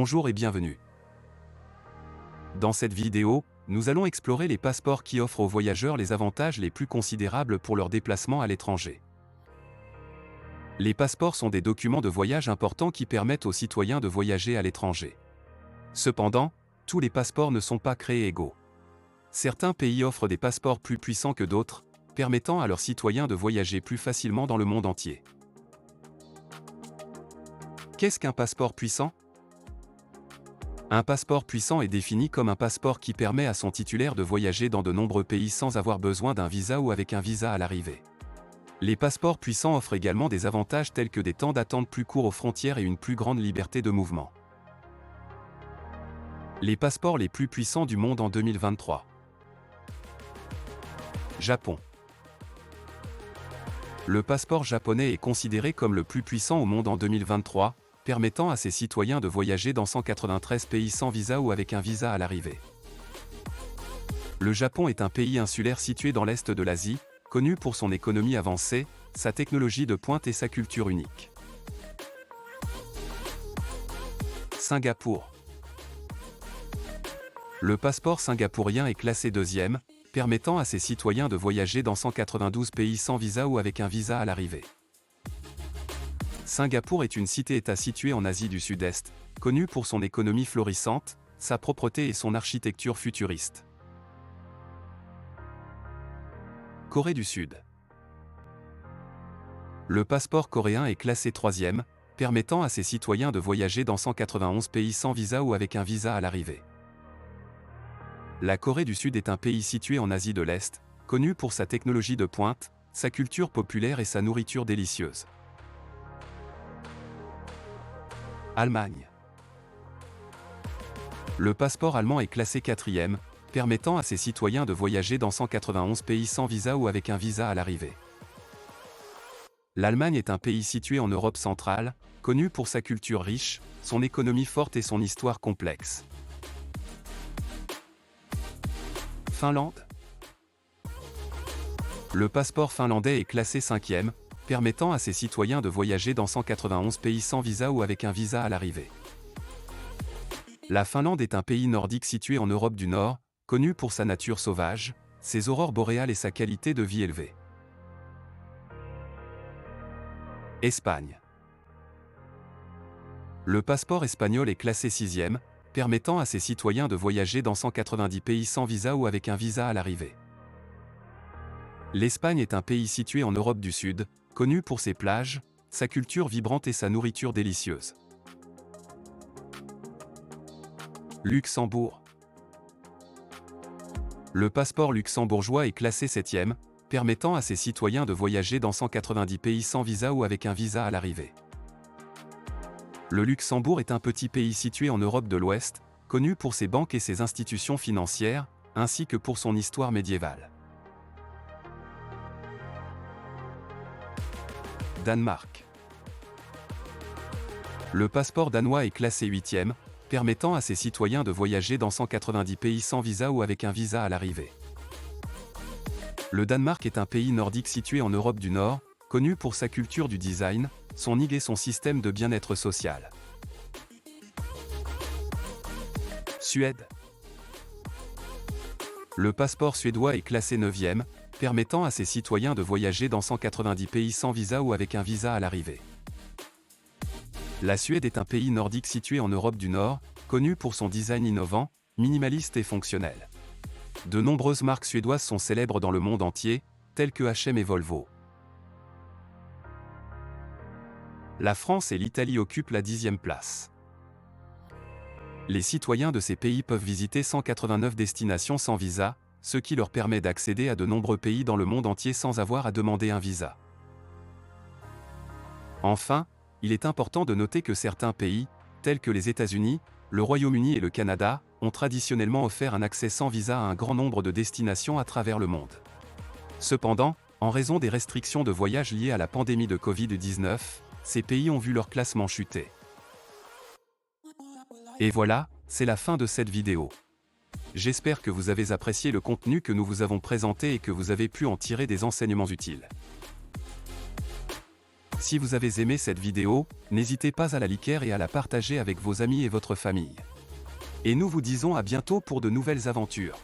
Bonjour et bienvenue. Dans cette vidéo, nous allons explorer les passeports qui offrent aux voyageurs les avantages les plus considérables pour leur déplacement à l'étranger. Les passeports sont des documents de voyage importants qui permettent aux citoyens de voyager à l'étranger. Cependant, tous les passeports ne sont pas créés égaux. Certains pays offrent des passeports plus puissants que d'autres, permettant à leurs citoyens de voyager plus facilement dans le monde entier. Qu'est-ce qu'un passeport puissant ? Un passeport puissant est défini comme un passeport qui permet à son titulaire de voyager dans de nombreux pays sans avoir besoin d'un visa ou avec un visa à l'arrivée. Les passeports puissants offrent également des avantages tels que des temps d'attente plus courts aux frontières et une plus grande liberté de mouvement. Les passeports les plus puissants du monde en 2023. Japon. Le passeport japonais est considéré comme le plus puissant au monde en 2023, permettant à ses citoyens de voyager dans 193 pays sans visa ou avec un visa à l'arrivée. Le Japon est un pays insulaire situé dans l'est de l'Asie, connu pour son économie avancée, sa technologie de pointe et sa culture unique. Singapour. Le passeport singapourien est classé 2e, permettant à ses citoyens de voyager dans 192 pays sans visa ou avec un visa à l'arrivée. Singapour est une cité-État située en Asie du Sud-Est, connue pour son économie florissante, sa propreté et son architecture futuriste. Corée du Sud. Le passeport coréen est classé 3e, permettant à ses citoyens de voyager dans 191 pays sans visa ou avec un visa à l'arrivée. La Corée du Sud est un pays situé en Asie de l'Est, connu pour sa technologie de pointe, sa culture populaire et sa nourriture délicieuse. Allemagne. Le passeport allemand est classé 4e, permettant à ses citoyens de voyager dans 191 pays sans visa ou avec un visa à l'arrivée. L'Allemagne est un pays situé en Europe centrale, connu pour sa culture riche, son économie forte et son histoire complexe. Finlande. Le passeport finlandais est classé 5e, permettant à ses citoyens de voyager dans 191 pays sans visa ou avec un visa à l'arrivée. La Finlande est un pays nordique situé en Europe du Nord, connu pour sa nature sauvage, ses aurores boréales et sa qualité de vie élevée. Espagne. Le passeport espagnol est classé 6e, permettant à ses citoyens de voyager dans 190 pays sans visa ou avec un visa à l'arrivée. L'Espagne est un pays situé en Europe du Sud, connu pour ses plages, sa culture vibrante et sa nourriture délicieuse. Luxembourg. Le passeport luxembourgeois est classé 7e, permettant à ses citoyens de voyager dans 190 pays sans visa ou avec un visa à l'arrivée. Le Luxembourg est un petit pays situé en Europe de l'Ouest, connu pour ses banques et ses institutions financières, ainsi que pour son histoire médiévale. Danemark. Le passeport danois est classé 8e, permettant à ses citoyens de voyager dans 190 pays sans visa ou avec un visa à l'arrivée. Le Danemark est un pays nordique situé en Europe du Nord, connu pour sa culture du design, son IG et son système de bien-être social. Suède. Le passeport suédois est classé 9e, permettant à ses citoyens de voyager dans 190 pays sans visa ou avec un visa à l'arrivée. La Suède est un pays nordique situé en Europe du Nord, connu pour son design innovant, minimaliste et fonctionnel. De nombreuses marques suédoises sont célèbres dans le monde entier, telles que H&M et Volvo. La France et l'Italie occupent la 10e place. Les citoyens de ces pays peuvent visiter 189 destinations sans visa, ce qui leur permet d'accéder à de nombreux pays dans le monde entier sans avoir à demander un visa. Enfin, il est important de noter que certains pays, tels que les États-Unis, le Royaume-Uni et le Canada, ont traditionnellement offert un accès sans visa à un grand nombre de destinations à travers le monde. Cependant, en raison des restrictions de voyage liées à la pandémie de Covid-19, ces pays ont vu leur classement chuter. Et voilà, c'est la fin de cette vidéo. J'espère que vous avez apprécié le contenu que nous vous avons présenté et que vous avez pu en tirer des enseignements utiles. Si vous avez aimé cette vidéo, n'hésitez pas à la liker et à la partager avec vos amis et votre famille. Et nous vous disons à bientôt pour de nouvelles aventures.